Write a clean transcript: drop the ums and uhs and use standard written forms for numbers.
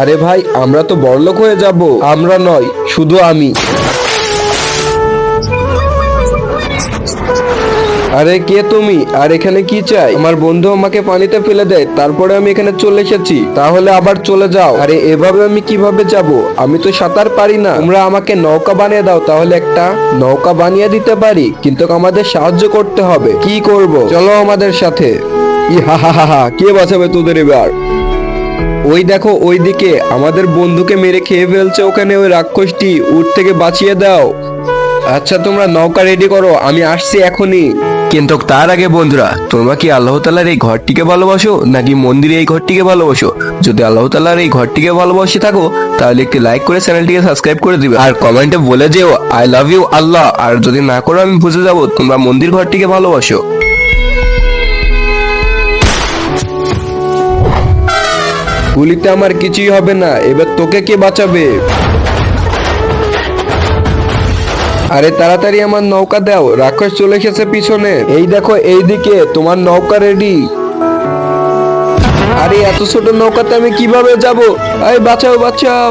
আরে ভাই, আমরা তো বড়লোক হয়ে যাব। আমরা নয়, শুধু আমি। আরে কে তুমি? আর এখানে কি চাই? আমার বন্ধু আমাকে পানিতে ফেলে দেয়, তারপরে আমি এখানে চলে এসেছি। তাহলে আবার চলে যাও। আরে এভাবে আমি কিভাবে যাব? আমি তো সাঁতার পারি না। তোমরা আমাকে নৌকা বানিয়ে দাও, তাহলে একটা নৌকা বানিয়ে দিতে পারি, কিন্তু আমাদের সাহায্য করতে হবে। কি করব? চলো আমাদের সাথে। ইহা হা হা হা, কে বাঁচাবে তোদের এবার? ওই দেখো, ওইদিকে আমাদের বন্ধুকে মেরে খেয়ে ফেলছে ওখানে ওই রাক্ষসটি। উট থেকে বাঁচিয়ে দাও। আচ্ছা, তোমরা নৌকা রেডি করো, আমি আসছি এখনই। কিন্তু তার আগে বন্ধুরা, তোমরা কি আল্লাহ তাআলার এই ঘরটিকে ভালোবাসো নাকি মন্দিরে এই ঘরটিকে ভালোবাসো? যদি আল্লাহ তাআলার এই ঘরটিকে ভালোবাসে থাকো, তাহলে একটি লাইক করে চ্যানেলটিকে সাবস্ক্রাইব করে দিবে, আর কমেন্টে বলে যেও আই লাভ ইউ আল্লাহ। আর যদি না করো, আমি বুঝে যাব তোমরা মন্দির ঘরটিকে ভালোবাসো। গুলিতে আমার কিছুই হবে না। এবার তোকে কে বাঁচাবে? আরে তাড়াতাড়ি আমার নৌকা দাও, রাক্ষস চলে এসেছে পিছনে। এই দেখো, এইদিকে তোমার নৌকা রেডি। আরে এত ছোট নৌকাতে আমি কিভাবে যাব? আরে বাঁচাও বাঁচাও।